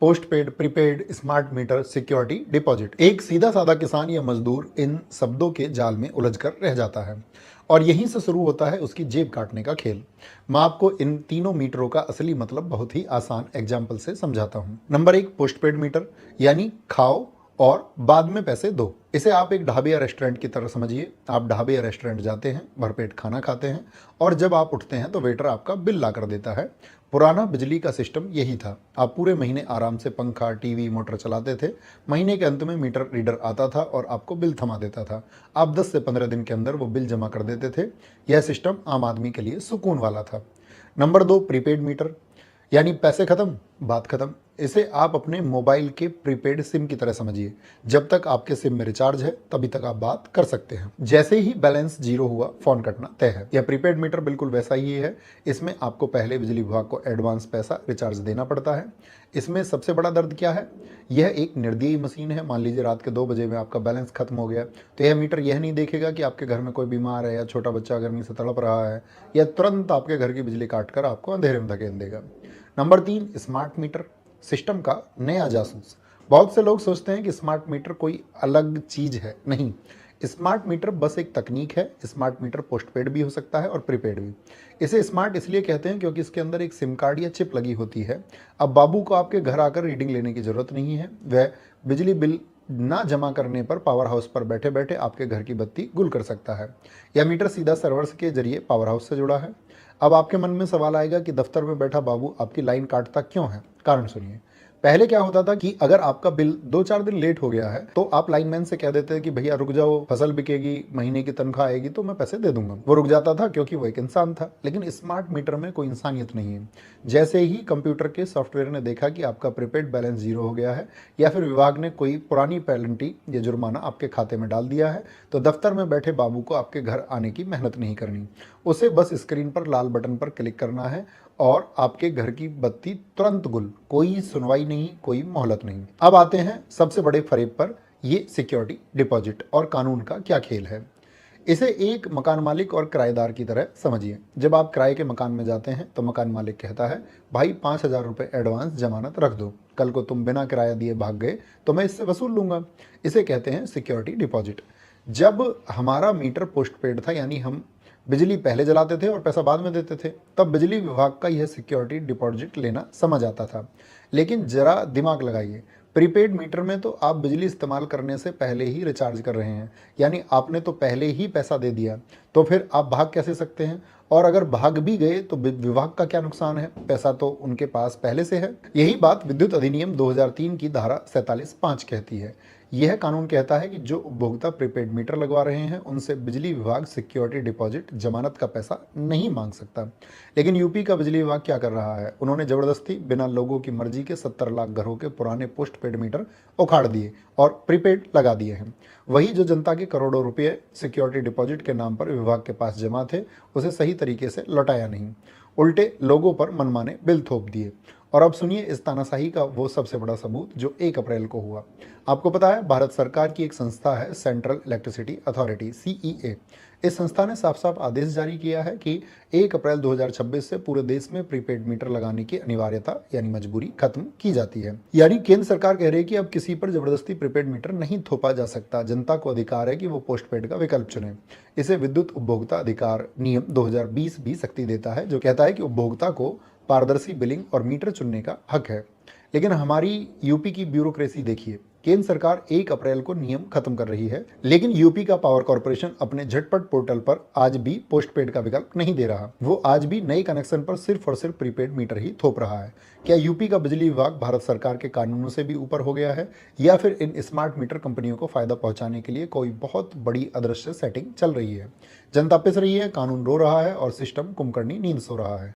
Post paid, prepaid, smart meter, security deposit. एक सीधा साधा किसान या मजदूर इन शब्दों के जाल में उलझकर रह जाता है और यहीं से शुरू होता है उसकी जेब काटने का खेल। मैं आपको इन तीनों मीटरों का असली मतलब बहुत ही आसान एग्जाम्पल से समझाता हूं। नंबर 1, पोस्ट पेड मीटर, यानी खाओ और बाद में पैसे दो। इसे आप एक ढाबे या रेस्टोरेंट की तरह समझिए। आप ढाबे या रेस्टोरेंट जाते हैं, भरपेट खाना खाते हैं और जब आप उठते हैं तो वेटर आपका बिल ला कर देता है। पुराना बिजली का सिस्टम यही था। आप पूरे महीने आराम से पंखा, टीवी, मोटर चलाते थे। महीने के अंत में मीटर रीडर आता था और आपको बिल थमा देता था। आप 10 से 15 दिन के अंदर वो बिल जमा कर देते थे। यह सिस्टम आम आदमी के लिए सुकून वाला था। नंबर 2, प्रीपेड मीटर, यानी पैसे खत्म बात खत्म। इसे आप अपने मोबाइल के प्रीपेड सिम की तरह समझिए। जब तक आपके सिम में रिचार्ज है तभी तक आप बात कर सकते हैं। जैसे ही बैलेंस जीरो हुआ, फोन कटना तय है। यह प्रीपेड मीटर बिल्कुल वैसा ही है। इसमें आपको पहले बिजली विभाग को एडवांस पैसा रिचार्ज देना पड़ता है। इसमें सबसे बड़ा दर्द क्या है? यह एक निर्दयी मशीन है। मान लीजिए रात के 2 बजे में आपका बैलेंस खत्म हो गया तो यह मीटर यह नहीं देखेगा कि आपके घर में कोई बीमार है या छोटा बच्चा गर्मी से तड़प रहा है। यह तुरंत आपके घर की बिजली काट कर आपको अंधेरे में धकेल देगा। नंबर 3, स्मार्ट मीटर, सिस्टम का नया जासूस। बहुत से लोग सोचते हैं कि स्मार्ट मीटर कोई अलग चीज है। नहीं, स्मार्ट मीटर बस एक तकनीक है। स्मार्ट मीटर पोस्टपेड भी हो सकता है और प्रीपेड भी। इसे स्मार्ट इसलिए कहते हैं क्योंकि इसके अंदर एक सिम कार्ड या चिप लगी होती है। अब बाबू को आपके घर आकर रीडिंग लेने की जरूरत नहीं है। वह बिजली बिल ना जमा करने पर पावर हाउस पर बैठे बैठे आपके घर की बत्ती गुल कर सकता है। यह मीटर सीधा सर्वर के जरिए पावर हाउस से जुड़ा है। अब आपके मन में सवाल आएगा कि दफ्तर में बैठा बाबू आपकी लाइन काटता क्यों है? कारण सुनिए। पहले क्या होता था कि अगर आपका बिल 2-4 दिन लेट हो गया है तो आप लाइनमैन से कह देते हैं कि भैया रुक जाओ, फसल बिकेगी, महीने की तनख्वाह आएगी तो मैं पैसे दे दूंगा। वो रुक जाता था क्योंकि वो एक इंसान था। लेकिन स्मार्ट मीटर में कोई इंसानियत नहीं है। जैसे ही कंप्यूटर के सॉफ्टवेयर ने देखा कि आपका प्रीपेड बैलेंस जीरो हो गया है या फिर विभाग ने कोई पुरानी पेनल्टी या जुर्माना आपके खाते में डाल दिया है, तो दफ्तर में बैठे बाबू को आपके घर आने की मेहनत नहीं करनी। उसे बस स्क्रीन पर लाल बटन पर क्लिक करना है और आपके घर की बत्ती तुरंत गुल। कोई सुनवाई नहीं, कोई मोहलत नहीं। अब आते हैं सबसे बड़े फरेब पर, ये सिक्योरिटी डिपॉजिट और कानून का क्या खेल है। इसे एक मकान मालिक और किराएदार की तरह समझिए। जब आप किराए के मकान में जाते हैं तो मकान मालिक कहता है, भाई 5,000 रुपये एडवांस जमानत रख दो, कल को तुम बिना किराया दिए भाग गए तो मैं इससे वसूल लूंगा। इसे कहते हैं सिक्योरिटी डिपॉजिट। जब हमारा मीटर पोस्टपेड था, यानी हम बिजली पहले जलाते थे और पैसा बाद में देते थे, तब बिजली विभाग का यह सिक्योरिटी डिपॉजिट लेना समझ आता था। लेकिन जरा दिमाग लगाइए, प्रीपेड मीटर में तो आप बिजली इस्तेमाल करने से पहले ही रिचार्ज कर रहे हैं, यानी आपने तो पहले ही पैसा दे दिया, तो फिर आप भाग कैसे सकते हैं? और अगर भाग भी गए तो विभाग का क्या नुकसान है? पैसा तो उनके पास पहले से है। यही बात विद्युत अधिनियम 2003 की धारा 47(5) कहती है। यह कानून कहता है कि जो उपभोक्ता प्रीपेड मीटर लगवा रहे हैं उनसे बिजली विभाग सिक्योरिटी डिपॉजिट, जमानत का पैसा नहीं मांग सकता। लेकिन यूपी का बिजली विभाग क्या कर रहा है? उन्होंने जबरदस्ती बिना लोगों की मर्जी के 70 लाख घरों के पुराने पोस्ट पेड मीटर उखाड़ दिए और प्रीपेड लगा दिए हैं। वही जो जनता के करोड़ों रुपए सिक्योरिटी डिपॉजिट के नाम पर विभाग के पास जमा थे, उसे सही तरीके से लौटाया नहीं, उल्टे लोगों पर मनमाने बिल थोप दिए। और अब सुनिए इस तानाशाही का वो सबसे बड़ा सबूत जो 1 अप्रैल को हुआ। आपको पता है, भारत सरकार की एक संस्था है सेंट्रल इलेक्ट्रिसिटी अथॉरिटी, CEA। इस संस्था ने साफ साफ आदेश जारी किया है कि 1 अप्रैल 2026 से पूरे देश में प्रीपेड मीटर लगाने की अनिवार्यता यानी मजबूरी खत्म की जाती है। यानी केंद्र सरकार कह रही है कि अब किसी पर जबरदस्ती प्रीपेड मीटर नहीं थोपा जा सकता। जनता को अधिकार है कि वो पोस्टपेड का विकल्प चुने। इसे विद्युत उपभोक्ता अधिकार नियम 2020 भी शक्ति देता है, जो कहता है कि उपभोक्ता को पारदर्शी बिलिंग और मीटर चुनने का हक है। लेकिन हमारी यूपी की ब्यूरोक्रेसी देखिए। केंद्र सरकार 1 अप्रैल को नियम खत्म कर रही है, लेकिन यूपी का पावर कॉर्पोरेशन अपने झटपट पोर्टल पर आज भी पोस्टपेड का विकल्प नहीं दे रहा। वो आज भी नए कनेक्शन पर सिर्फ और सिर्फ प्रीपेड मीटर ही थोप रहा है। क्या यूपी का बिजली विभाग भारत सरकार के कानूनों से भी ऊपर हो गया है, या फिर इन स्मार्ट मीटर कंपनियों को फायदा पहुंचाने के लिए कोई बहुत बड़ी अदृश्य सेटिंग चल रही है? जनता पिस रही है, कानून रो रहा है और सिस्टम कुंभकर्णी नींद सो रहा है।